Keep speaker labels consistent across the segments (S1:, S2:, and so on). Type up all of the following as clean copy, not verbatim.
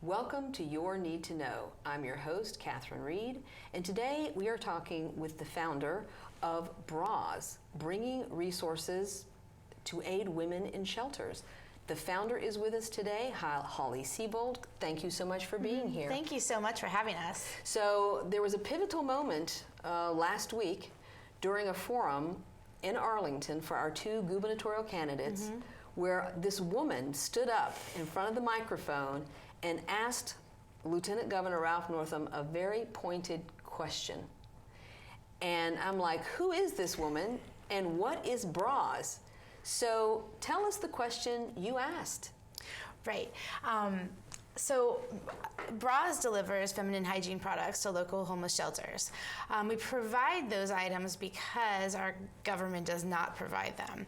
S1: Welcome to Your Need to Know. I'm your host, Catherine Reed, and today we are talking with the founder of BRAWS, Bringing Resources to Aid Women in Shelters. The founder is with us today, Holly Seibold. Thank you so much for being here.
S2: Thank you so much for having us.
S1: So there was a pivotal moment last week during a forum in Arlington for our two gubernatorial candidates where this woman stood up in front of the microphone and asked Lieutenant Governor Ralph Northam a very pointed question. And I'm like, who is this woman and what is BRAWS? So tell us the question you asked.
S2: Right. So BRAWS delivers feminine hygiene products to local homeless shelters. We provide those items because our government does not provide them.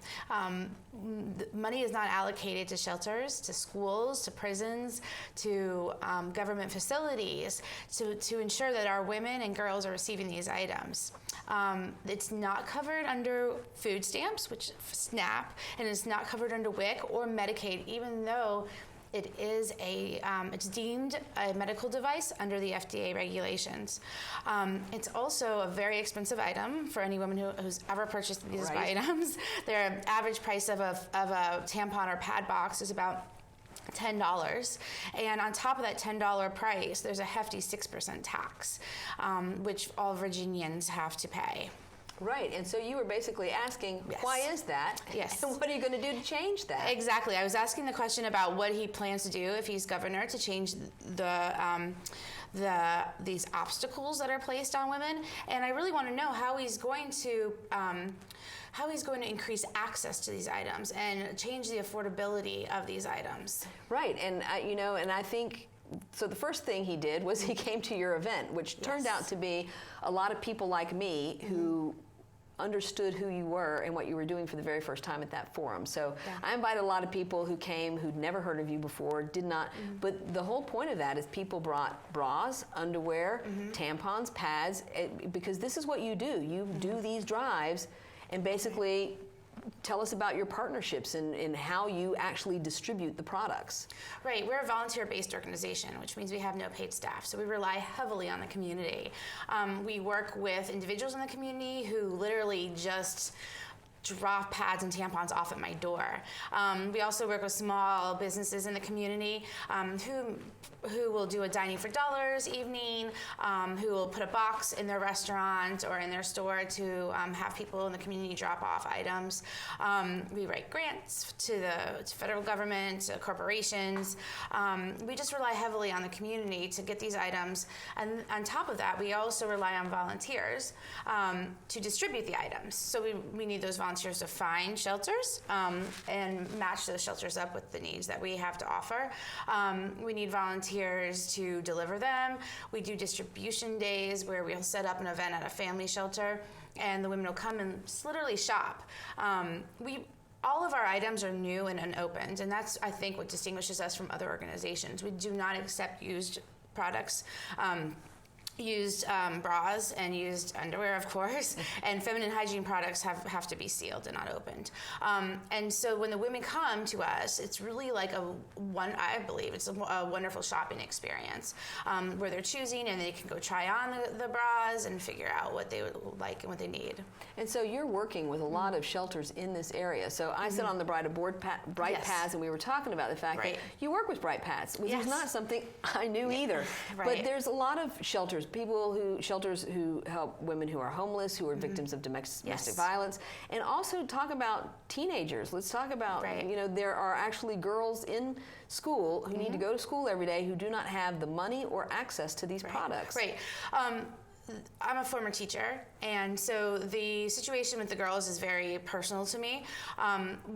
S2: Money is not allocated to shelters, to schools, to prisons, to government facilities to ensure that our women and girls are receiving these items. It's not covered under food stamps, which SNAP, and it's not covered under WIC or Medicaid, even though it is it's deemed a medical device under the FDA regulations. It's also a very expensive item for any woman who's ever purchased these items. Their average price of a tampon or pad box is about $10, and on top of that $10 price, there's a hefty 6% tax, which all Virginians have to pay.
S1: Right, and so you were basically asking, why is that?
S2: Yes.
S1: And what are you going to do to change that?
S2: Exactly. I was asking the question about what he plans to do if he's governor to change these obstacles that are placed on women, and I really want to know how he's going to increase access to these items and change the affordability of these items.
S1: Right, and I think. So the first thing he did was he came to your event, which turned out to be a lot of people like me who understood who you were and what you were doing for the very first time at that forum. So I invited a lot of people who came who'd never heard of you before, did not, but the whole point of that is people brought bras, underwear, tampons, pads, because this is what you do. You do these drives and basically tell us about your partnerships and how you actually distribute the products.
S2: Right, we're a volunteer-based organization, which means we have no paid staff, so we rely heavily on the community. We work with individuals in the community who literally just drop pads and tampons off at my door. We also work with small businesses in the community who will do a dining for dollars evening, who will put a box in their restaurant or in their store to have people in the community drop off items. We write grants to the federal government, to corporations. We just rely heavily on the community to get these items. And on top of that, we also rely on volunteers to distribute the items. So we need those volunteers to find shelters and match those shelters up with the needs that we have to offer. We need volunteers to deliver them. We do distribution days where we'll set up an event at a family shelter and the women will come and just literally shop. All of our items are new and unopened, and that's, I think, what distinguishes us from other organizations. We do not accept used products. Used bras and used underwear, of course, and feminine hygiene products have to be sealed and not opened. And so when the women come to us, it's really like I believe it's a wonderful shopping experience where they're choosing and they can go try on the bras and figure out what they would like and what they need.
S1: And so you're working with a lot of shelters in this area. So I sit on the Bright Paths, and we were talking about the fact that you work with Bright Paths, which is not something I knew either. But there's a lot of shelters who help women who are homeless, who are victims of domestic violence, and also talk about teenagers. Let's talk about, there are actually girls in school who need to go to school every day who do not have the money or access to these products.
S2: Right. I'm a former teacher, and so the situation with the girls is very personal to me.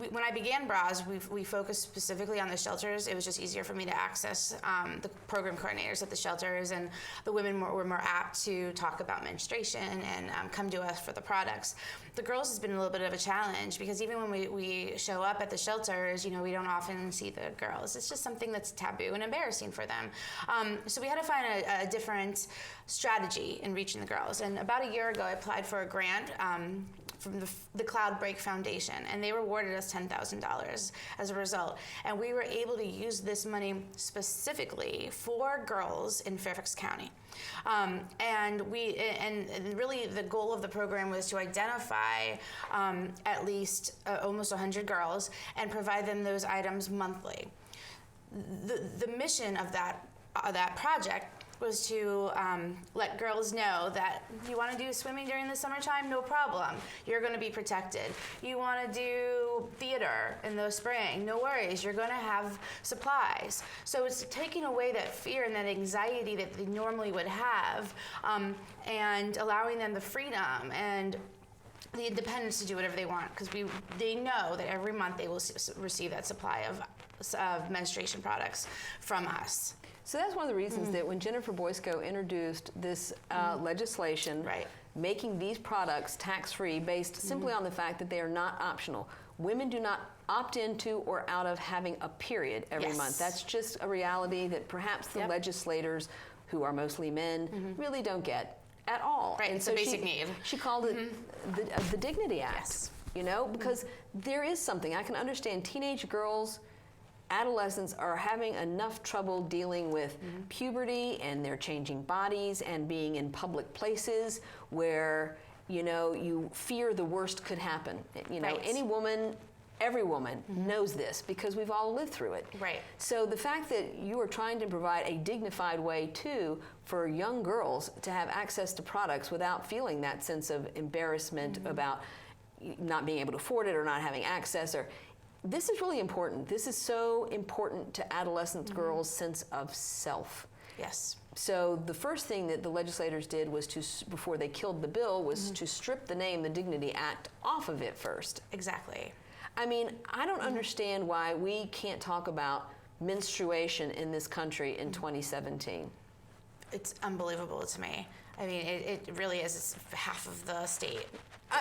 S2: When I began BRAWS, we focused specifically on the shelters. It was just easier for me to access the program coordinators at the shelters, and the women were more apt to talk about menstruation and come to us for the products. The girls has been a little bit of a challenge because even when we show up at the shelters, we don't often see the girls. It's just something that's taboo and embarrassing for them. So we had to find a different strategy in reaching the girls. And about a year ago, I applied for a grant from the Cloud Break Foundation, and they rewarded us $10,000 as a result. And we were able to use this money specifically for girls in Fairfax County. And really the goal of the program was to identify at least almost 100 girls and provide them those items monthly. The mission of that project was to let girls know that you want to do swimming during the summertime, no problem. You're going to be protected. You want to do theater in the spring, no worries. You're going to have supplies. So it's taking away that fear and that anxiety that they normally would have, and allowing them the freedom and the independence to do whatever they want, because they know that every month they will receive that supply of menstruation products from us.
S1: So that's one of the reasons that when Jennifer Boysko introduced this legislation, making these products tax-free based simply on the fact that they are not optional. Women do not opt into or out of having a period every month. That's just a reality that perhaps the legislators, who are mostly men, really don't get at all.
S2: Right, it's a basic need.
S1: She called it the Dignity Act, you know, because there is something. I can understand teenage girls, adolescents are having enough trouble dealing with puberty, and they're changing bodies and being in public places where, you know, you fear the worst could happen. You know, any woman, every woman knows this because we've all lived through it. So the fact that you are trying to provide a dignified way too for young girls to have access to products without feeling that sense of embarrassment about not being able to afford it or not having access, or this is really important. This is so important to adolescent girls' sense of self. So the first thing that the legislators did was before they killed the bill, was to strip the name, the Dignity Act, off of it first. I mean, I don't understand why we can't talk about menstruation in this country in 2017.
S2: It's unbelievable to me. I mean, it really is. It's half of the state.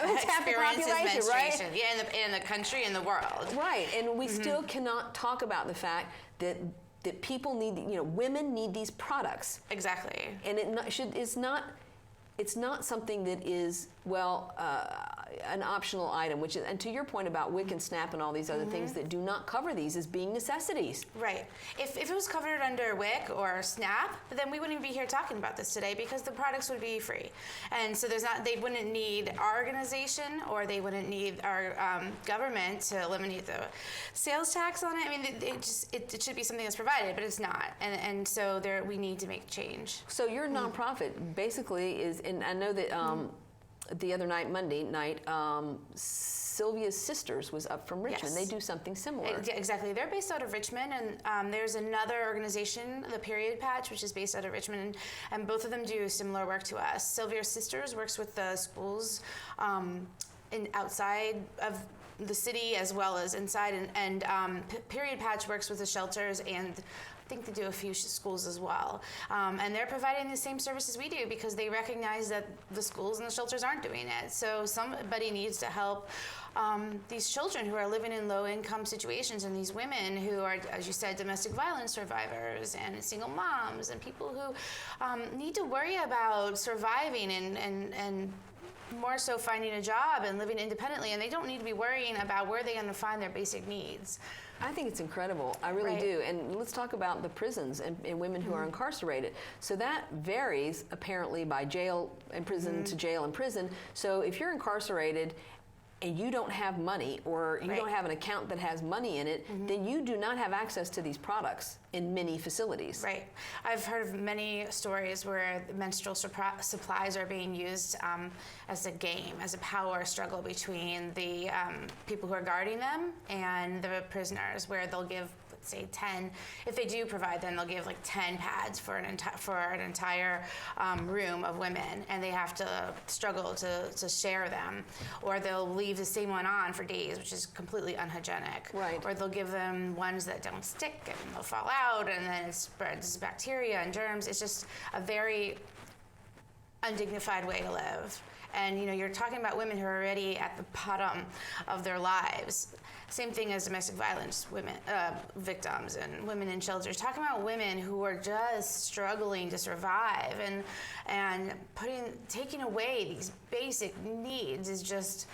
S1: It's half the population, right?
S2: Yeah, in the country, in the world.
S1: Right, and we still cannot talk about the fact that people need, you know, women need these products. And it's not something that is, well, an optional item, which is, and to your point about WIC and SNAP and all these other things that do not cover these as being necessities.
S2: If it was covered under WIC or SNAP, then we wouldn't even be here talking about this today, because the products would be free. And so they wouldn't need our organization, or they wouldn't need our government to eliminate the sales tax on it. I mean, it should be something that's provided, but it's not. And so we need to make change.
S1: So your nonprofit basically is, and I know that the other night, Monday night, Sylvia's Sisters was up from Richmond. They do something similar.
S2: Exactly. They're based out of Richmond, and there's another organization, the Period Patch, which is based out of Richmond, and both of them do similar work to us. Sylvia's Sisters works with the schools outside of the city as well as inside, and Period Patch works with the shelters, and I think they do a few schools as well. And they're providing the same services we do, because they recognize that the schools and the shelters aren't doing it. So somebody needs to help these children who are living in low-income situations, and these women who are, as you said, domestic violence survivors and single moms and people who need to worry about surviving and more so finding a job and living independently, and they don't need to be worrying about where they're going to find their basic needs.
S1: I think it's incredible. I really do. And let's talk about the prisons and women who are incarcerated. So that varies apparently by jail and prison to jail and prison. So if you're incarcerated and you don't have money, or you don't have an account that has money in it, then you do not have access to these products in many facilities.
S2: I've heard of many stories where menstrual supplies are being used as a game, as a power struggle between the people who are guarding them and the prisoners, where they'll give, let's say, 10. If they do provide them, they'll give like 10 pads for an entire room of women, and they have to struggle to share them, or they'll leave the same one on for days, which is completely unhygienic. Or they'll give them ones that don't stick, and they'll fall out, and then it spreads bacteria and germs. It's just a very undignified way to live. And you know, you're talking about women who are already at the bottom of their lives. Same thing as domestic violence women, victims and women in shelters. Talking about women who are just struggling to survive, and taking away these basic needs is just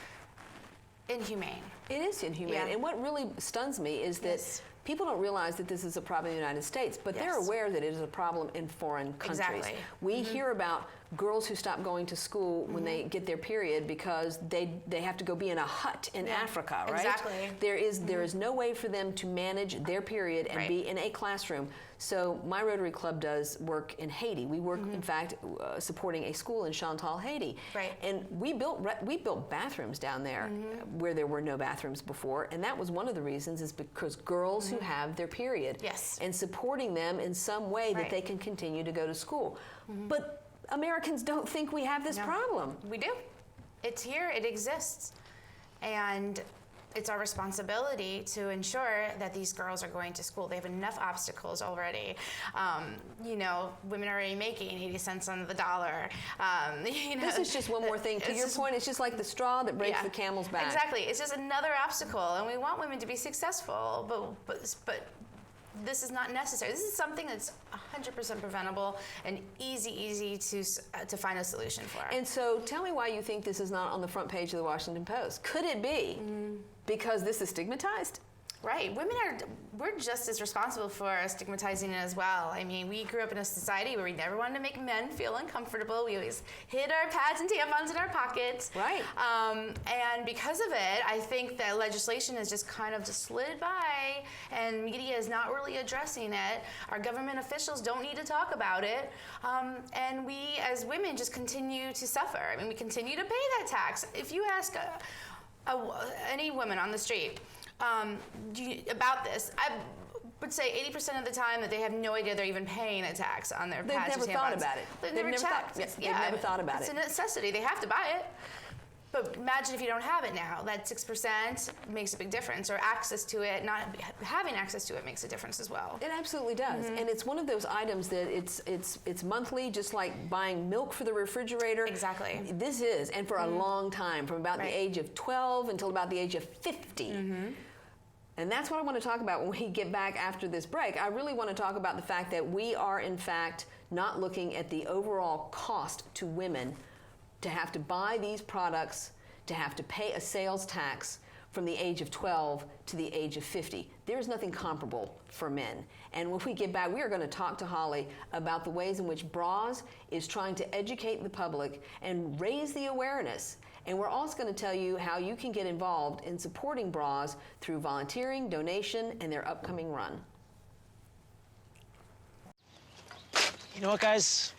S2: inhumane.
S1: It is inhumane.
S2: Yeah.
S1: And what really stuns me is that people don't realize that this is a problem in the United States, but they're aware that it is a problem in foreign countries.
S2: Exactly.
S1: We hear about girls who stop going to school when they get their period because they have to go be in a hut in Africa, right?
S2: Exactly.
S1: There is no way for them to manage their period and be in a classroom. So my Rotary Club does work in Haiti. We work, in fact, supporting a school in Chantal, Haiti.
S2: Right.
S1: And we built bathrooms down there where there were no bathrooms before, and that was one of the reasons is because girls who have their period, and supporting them in some way that they can continue to go to school. But Americans don't think we have this problem.
S2: We do. It's here. It exists. And it's our responsibility to ensure that these girls are going to school. They have enough obstacles already. You know, women are already making 80 cents on the dollar. You know,
S1: this is just one more thing. To your point, it's just like the straw that breaks the camel's back.
S2: Exactly. It's just another obstacle, and we want women to be successful, but this is not necessary. This is something that's 100% preventable and easy to find a solution for.
S1: And so tell me why you think this is not on the front page of the Washington Post. Could it be because this is stigmatized?
S2: Right. We're just as responsible for stigmatizing it as well. I mean, we grew up in a society where we never wanted to make men feel uncomfortable. We always hid our pads and tampons in our pockets.
S1: Right.
S2: And because of it, I think that legislation has just kind of just slid by, and media is not really addressing it. Our government officials don't need to talk about it. And we, as women, just continue to suffer. I mean, we continue to pay that tax. If you ask any woman on the street, about this, I would say 80% of the time that they have no idea they're even paying a tax on their pads or tampons.
S1: They've never thought about it.
S2: They've never checked.
S1: They've never thought about it.
S2: It's a necessity. They have to buy it. But imagine if you don't have it now. That 6% makes a big difference, or access to it, not having access to it makes a difference as well.
S1: It absolutely does. And it's one of those items that it's monthly, just like buying milk for the refrigerator.
S2: Exactly.
S1: This is, and for a long time, from about the age of 12 until about the age of 50. And that's what I want to talk about when we get back after this break. I really want to talk about the fact that we are, in fact, not looking at the overall cost to women to have to buy these products, to have to pay a sales tax from the age of 12 to the age of 50. There's nothing comparable for men. And when we get back, we are going to talk to Holly about the ways in which BRAWS is trying to educate the public and raise the awareness. And we're also going to tell you how you can get involved in supporting BRAWS through volunteering, donation, and their upcoming run.
S3: You know what, guys?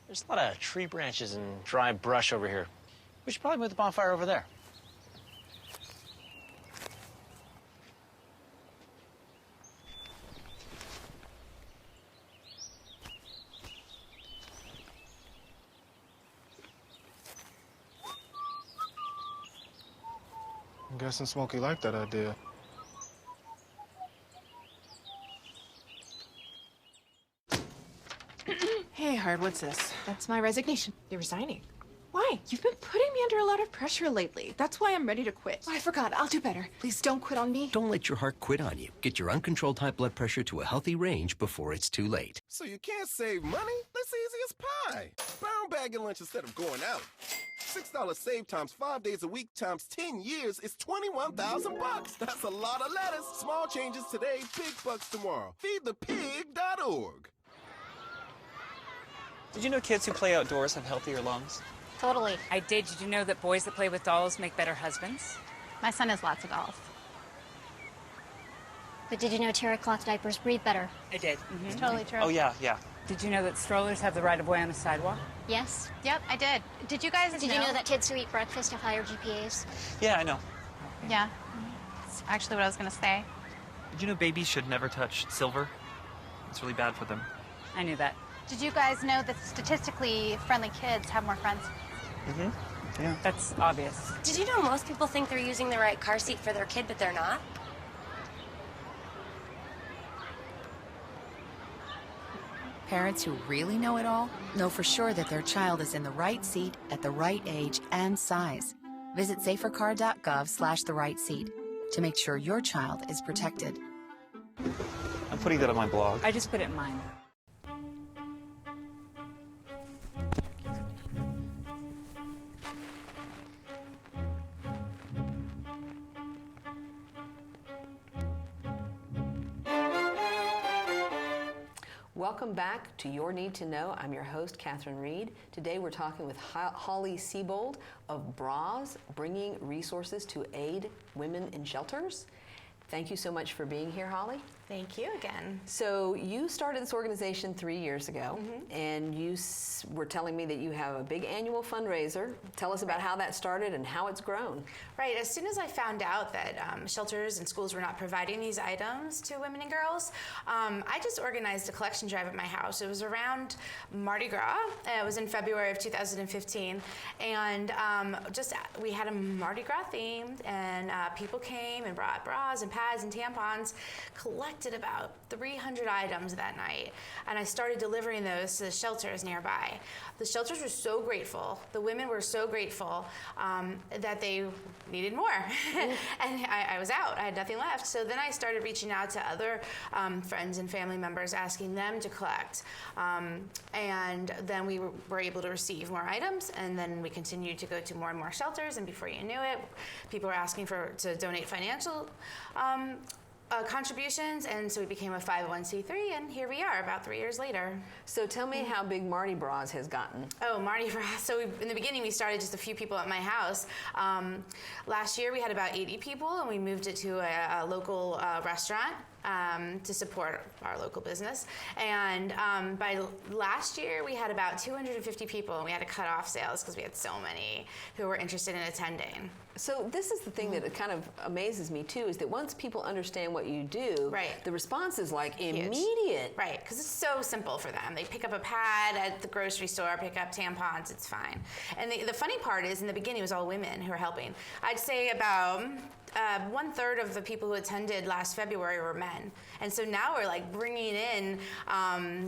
S3: There's a lot of tree branches and dry brush over here. We should probably move the bonfire over there.
S4: I'm guessing Smokey liked that idea.
S5: Hey, Hard, what's this?
S6: That's my resignation. You're resigning.
S5: Why? You've been putting me under a lot of pressure lately. That's why I'm ready to quit.
S6: Oh, I forgot. I'll do better. Please don't quit on me.
S7: Don't let your heart quit on you. Get your uncontrolled high blood pressure to a healthy range before it's too late.
S8: So you can't save money? That's easy as pie. Brown bag your lunch instead of going out. $6 save times 5 days a week times 10 years is $21,000. That's a lot of lettuce. Small changes today, big bucks tomorrow. Feedthepig.org.
S9: Did you know kids who play outdoors have healthier lungs?
S10: Totally.
S11: I did. Did you know that boys that play with dolls make better husbands?
S10: My son has lots of dolls. But did you know terracloth diapers breathe better?
S11: I did.
S10: It's totally true.
S9: Oh, yeah.
S11: Did you know that strollers have the right of way on the sidewalk?
S10: Yes.
S6: Yep, I did. Did you guys
S10: Did you know that kids who eat breakfast have higher GPAs?
S9: Yeah, I know.
S6: Yeah. That's actually what I was going to say.
S9: Did you know babies should never touch silver? It's really bad for them.
S11: I knew that.
S6: Did you guys know that statistically friendly kids have more friends?
S9: Yeah.
S11: That's obvious.
S10: Did you know most people think they're using the right car seat for their kid, but they're not?
S12: Parents who really know it all know for sure that their child is in the right seat at the right age and size. Visit safercar.gov/the right seat to make sure your child is protected.
S9: I'm putting that on my blog.
S11: I just put it in mine.
S1: Welcome back to Your Need to Know. I'm your host, Catherine Reed. Today we're talking with Holly Seibold of BRAWS, bringing resources to aid women in shelters. Thank you so much for being here, Holly.
S2: Thank you again.
S1: So you started this organization 3 years ago, and you were telling me that you have a big annual fundraiser. Tell us about how that started and how it's grown.
S2: Right. As soon as I found out that shelters and schools were not providing these items to women and girls, I just organized a collection drive at my house. It was around Mardi Gras. It was in February of 2015, and we had a Mardi Gras themed, and people came and brought bras and pads and tampons, collected about 300 items that night, and I started delivering those to the shelters nearby. The shelters were so grateful. The women were so grateful that they needed more. And I was out. I had nothing left. So then I started reaching out to other friends and family members, asking them to collect. And then we were able to receive more items, and then we continued to go to more and more shelters, and before you knew it, people were asking to donate financial contributions, and so we became a 501c3, and here we are about 3 years later.
S1: So tell me how big Mardi Gras has gotten.
S2: Oh, Mardi Gras. So in the beginning, we started just a few people at my house. Last year, we had about 80 people, and we moved it to a local restaurant to support our local business. And by last year, we had about 250 people, and we had to cut off sales because we had so many who were interested in attending.
S1: So this is the thing that kind of amazes me too, is that once people understand what you do, the response is like immediate.
S2: Right, because it's so simple for them. They pick up a pad at the grocery store, pick up tampons, it's fine. And the funny part is, in the beginning, it was all women who were helping. I'd say about 1/3 of the people who attended last February were men. And so now we're like bringing in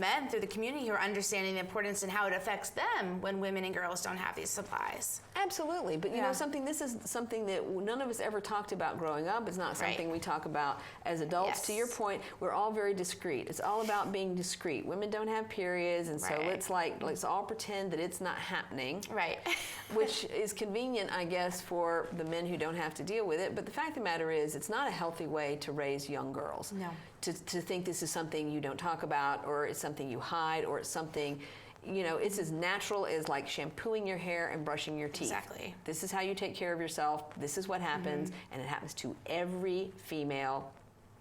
S2: men through the community who are understanding the importance and how it affects them when women and girls don't have these supplies.
S1: Absolutely, but you know this is something that none of us ever talked about growing up. It's not something we talk about as adults.
S2: Yes.
S1: To your point, we're all very discreet. It's all about being discreet. Women don't have periods, and so let's all pretend that it's not happening.
S2: Right.
S1: Which is convenient, I guess, for the men who don't have to deal with it. But the fact of the matter is, it's not a healthy way to raise young girls.
S2: No.
S1: To think this is something you don't talk about, or it's something you hide, or it's something, you know, it's as natural as like shampooing your hair and brushing your teeth.
S2: Exactly.
S1: This is how you take care of yourself. This is what happens, and it happens to every female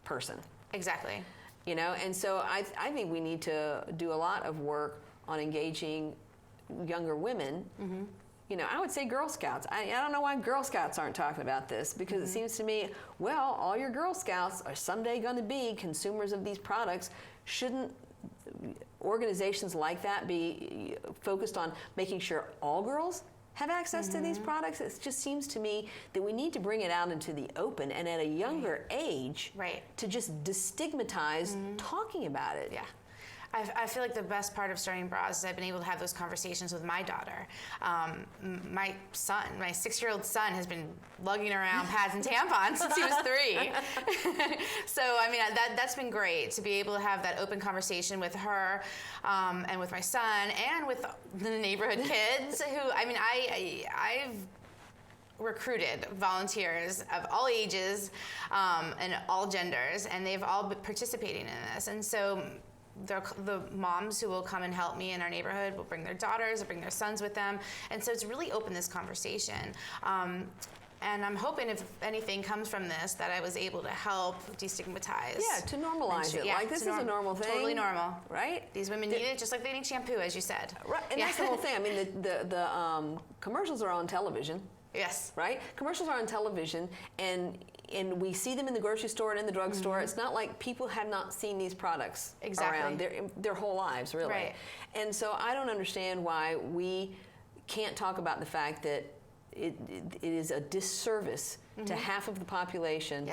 S1: person.
S2: Exactly.
S1: You know, and so I think we need to do a lot of work on engaging younger women. You know, I would say Girl Scouts. I don't know why Girl Scouts aren't talking about this, because it seems to me, well, all your Girl Scouts are someday going to be consumers of these products. Shouldn't organizations like that be focused on making sure all girls have access to these products? It just seems to me that we need to bring it out into the open, and at a younger age, to just destigmatize talking about it.
S2: Yeah. I feel like the best part of starting BRAWS is I've been able to have those conversations with my daughter. My son, my 6-year-old son, has been lugging around pads and tampons since he was 3. So, I mean, that's been great to be able to have that open conversation with her and with my son and with the neighborhood kids who, I mean, I've recruited volunteers of all ages and all genders, and they've all been participating in this. And so the moms who will come and help me in our neighborhood will bring their daughters, will bring their sons with them. And so it's really opened this conversation. And I'm hoping if anything comes from this that I was able to help destigmatize.
S1: Yeah, to normalize it. Like this is a normal thing.
S2: Totally normal.
S1: Right?
S2: These women need it just like they need shampoo, as you said.
S1: Right, and that's the whole thing. I mean, the commercials are on television.
S2: Yes.
S1: Right? Commercials are on television, and we see them in the grocery store and in the drugstore. It's not like people have not seen these products around their whole lives, really.
S2: Right.
S1: And so I don't understand why we can't talk about the fact that it is a disservice to half of the population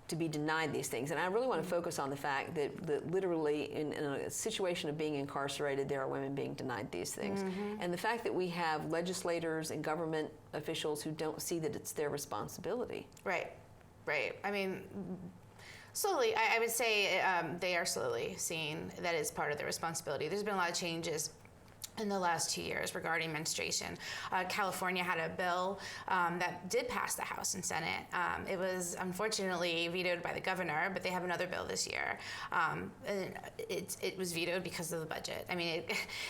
S1: to be denied these things. And I really want to focus on the fact that literally in a situation of being incarcerated, there are women being denied these things. And the fact that we have legislators and government officials who don't see that it's their responsibility.
S2: Right, right. I mean, slowly, I would say they are slowly seeing that it's part of their responsibility. There's been a lot of changes in the last 2 years regarding menstruation. California had a bill that did pass the House and Senate. It was unfortunately vetoed by the governor, but they have another bill this year. It was vetoed because of the budget. I mean,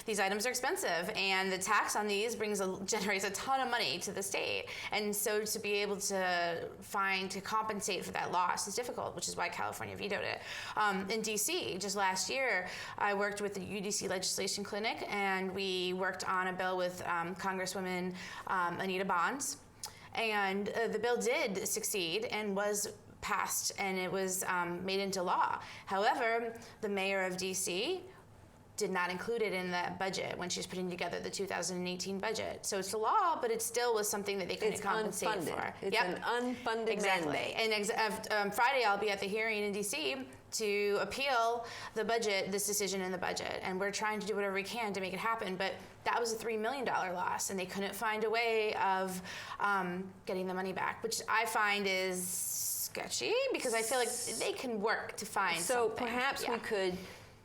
S2: these items are expensive, and the tax on these generates a ton of money to the state. And so to be able to compensate for that loss is difficult, which is why California vetoed it. In DC, just last year, I worked with the UDC Legislation Clinic, and we worked on a bill with Congresswoman Anita Bonds, and the bill did succeed and was passed, and it was made into law. However, the mayor of DC did not include it in the budget when she was putting together the 2018 budget. So it's a law, but it still was something that they couldn't compensate
S1: unfunded.
S2: for.
S1: It's an unfunded mandate.
S2: And Friday I'll be at the hearing in DC to appeal this decision in the budget. And we're trying to do whatever we can to make it happen. But that was a $3 million loss, and they couldn't find a way of getting the money back, which I find is sketchy, because I feel like they can work to find something.
S1: So perhaps we could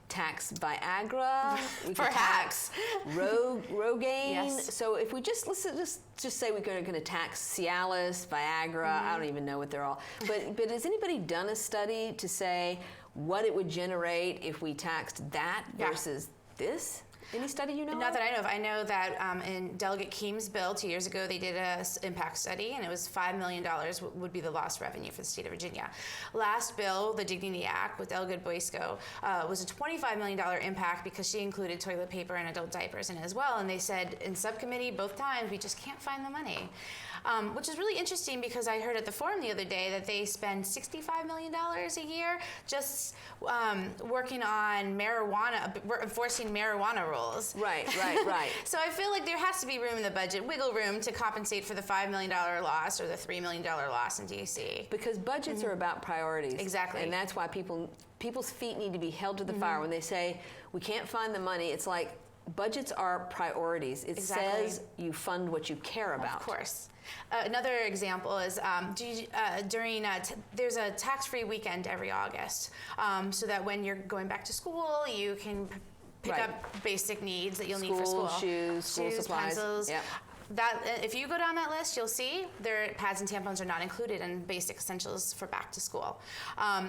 S1: tax Viagra, we could
S2: Perhaps.
S1: tax Rogaine.
S2: Yes.
S1: So if we let's just say we're going to tax Cialis, Viagra, I don't even know what they're all. But has anybody done a study to say what it would generate if we taxed that versus this? Any study you know
S2: Not
S1: of?
S2: that I know of. I know that in Delegate Keem's bill 2 years ago, they did a impact study, and it was $5 million would be the lost revenue for the state of Virginia. Last bill, the Dignity Act with Delegate Boysko, was a $25 million impact because she included toilet paper and adult diapers in it as well. And they said in subcommittee both times, we just can't find the money. Which is really interesting, because I heard at the forum the other day that they spend $65 million a year just working on enforcing marijuana rules.
S1: Right.
S2: So I feel like there has to be room in the budget, wiggle room, to compensate for the $5 million loss or the $3 million loss in DC.
S1: Because budgets are about priorities.
S2: Exactly.
S1: And that's why people's feet need to be held to the fire. When they say, we can't find the money, it's like, budgets are priorities. It says you fund what you care about.
S2: Of course. Another example is there's a tax-free weekend every August, so that when you're going back to school, you can pick up basic needs that you'll need for school.
S1: Shoes, school supplies.
S2: Pencils.
S1: Yep.
S2: If you go down that list, you'll see their pads and tampons are not included in basic essentials for back to school.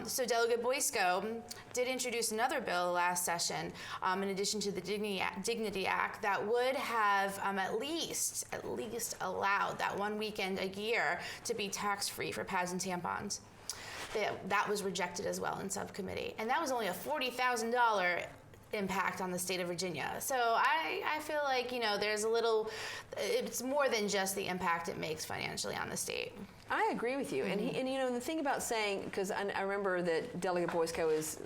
S2: So Delegate Boysko did introduce another bill last session, in addition to the Dignity Act, that would have at least allowed that one weekend a year to be tax-free for pads and tampons. That was rejected as well in subcommittee, and that was only a $40,000 impact on the state of Virginia. So I feel like, there's it's more than just the impact it makes financially on the state.
S1: I agree with you. And the thing about saying, because I remember that Delegate Boysko is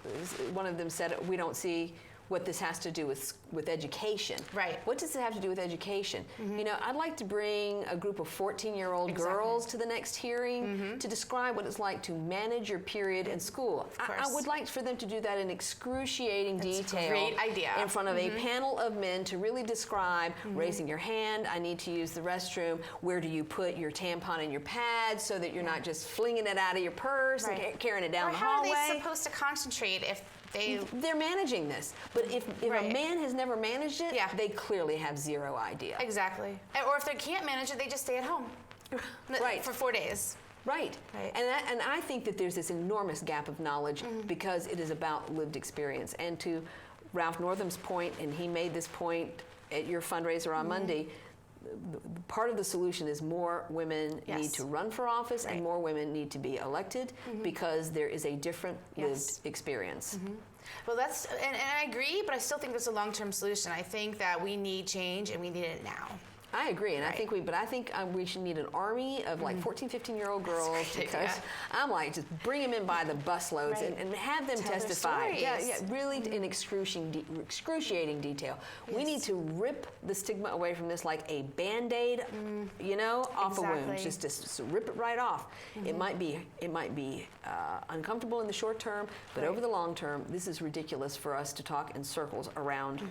S1: one of them said, we don't see what this has to do with education.
S2: Right.
S1: What does it have to do with education? I'd like to bring a group of 14-year-old girls to the next hearing to describe what it's like to manage your period in school. I would like for them to do that in excruciating detail.
S2: Great idea.
S1: In front of a panel of men to really describe raising your hand, I need to use the restroom, where do you put your tampon and your pad so that you're not just flinging it out of your purse and carrying it down the hallway.
S2: How are they supposed to concentrate if
S1: they're managing this? But if a man has never managed it, they clearly have zero idea.
S2: Exactly. Or if they can't manage it, they just stay at home. For 4 days.
S1: Right. And I think that there's this enormous gap of knowledge because it is about lived experience. And to Ralph Northam's point, and he made this point at your fundraiser on Monday, part of the solution is more women need to run for office and more women need to be elected because there is a different lived experience.
S2: Well, and I agree, but I still think that's a long-term solution. I think that we need change, and we need it now.
S1: I agree, and I think we should need an army of like 14, 15-year-old girls, because I'm like, just bring them in by the busloads and have them testify. Really in excruciating detail. We need to rip the stigma away from this like a Band-Aid, off a wound. Just rip it right off. It might be uncomfortable in the short term, but over the long term, this is ridiculous for us to talk in circles around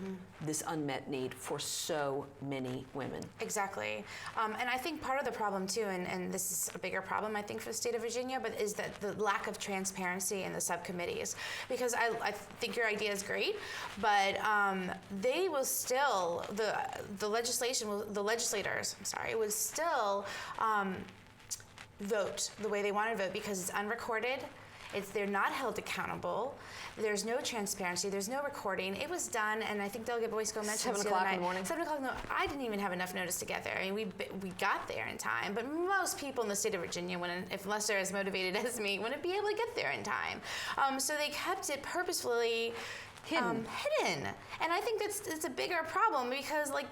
S1: this unmet need for so many women.
S2: Exactly. And I think part of the problem too, and this is a bigger problem I think for the state of Virginia, but is that the lack of transparency in the subcommittees. Because I think your idea is great, but they will still, the legislators, will still vote the way they want to vote because it's unrecorded. They're not held accountable. There's no transparency. There's no recording. It was done, and I think Delegate Boysko mentioned
S1: 7 o'clock in the morning.
S2: 7 o'clock. No, I didn't even have enough notice to get there. I mean, we got there in time, but most people in the state of Virginia, unless they're as motivated as me, wouldn't be able to get there in time. So they kept it purposefully hidden. And I think it's a bigger problem because, like,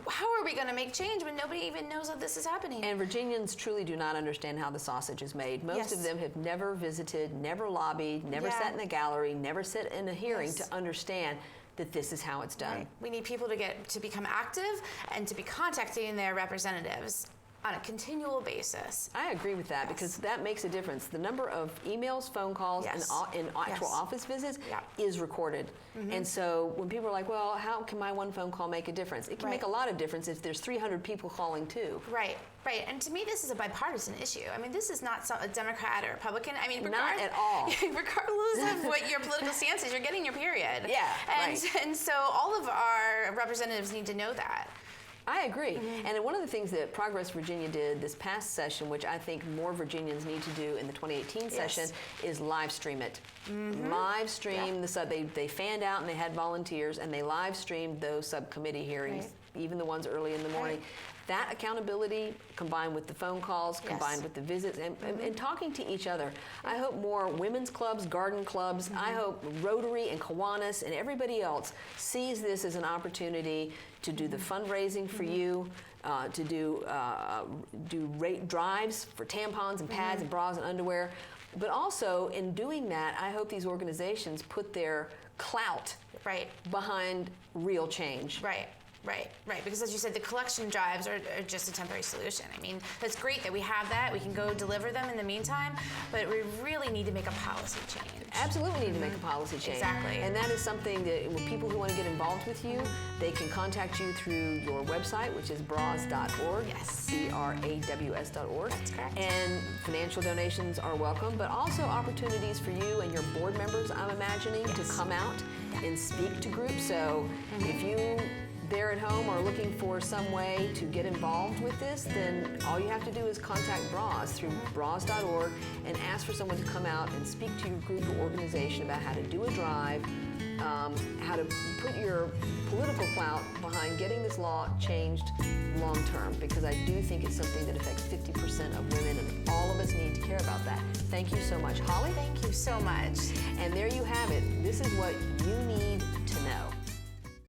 S2: how are we going to make change when nobody even knows that this is happening?
S1: And Virginians truly do not understand how the sausage is made. Most of them have never visited, never lobbied, never sat in a gallery, never sat in a hearing to understand that this is how it's done.
S2: Right. We need people to become active and to be contacting their representatives on a continual basis.
S1: I agree with that because that makes a difference. The number of emails, phone calls, and actual office visits is recorded. And so when people are like, well, how can my one phone call make a difference? It can make a lot of difference if there's 300 people calling too.
S2: Right. And to me, this is a bipartisan issue. I mean, this is not a Democrat or Republican. I mean,
S1: not at all.
S2: Regardless of what your political stance is, you're getting your period.
S1: Yeah,
S2: and so all of our representatives need to know that.
S1: I agree. And one of the things that Progress Virginia did this past session, which I think more Virginians need to do in the 2018 session, is live stream it. Live stream they fanned out and they had volunteers and they live streamed those subcommittee hearings, even the ones early in the morning. That accountability combined with the phone calls, combined with the visits, and talking to each other. I hope more women's clubs, garden clubs, I hope Rotary and Kiwanis and everybody else sees this as an opportunity to do the fundraising for you, to do drives for tampons and pads and bras and underwear. But also, in doing that, I hope these organizations put their clout behind real change.
S2: Right. Because as you said, the collection drives are just a temporary solution. I mean, it's great that we have that. We can go deliver them in the meantime, but we really need to make a policy change.
S1: Absolutely need to make a policy change.
S2: Exactly.
S1: And that is something that people who want to get involved with you, they can contact you through your website, which is BRAWS.org.
S2: Yes.
S1: BRAWS.org.
S2: That's correct.
S1: And financial donations are welcome, but also opportunities for you and your board members, I'm imagining, to come out and speak to groups. So if you there at home are looking for some way to get involved with this, then all you have to do is contact BRAWS through BRAWS.org and ask for someone to come out and speak to your group or organization about how to do a drive, how to put your political clout behind getting this law changed long term, because I do think it's something that affects 50% of women, and all of us need to care about that. Thank you so much. Holly?
S2: Thank you so much.
S1: And there you have it. This is what you need to know.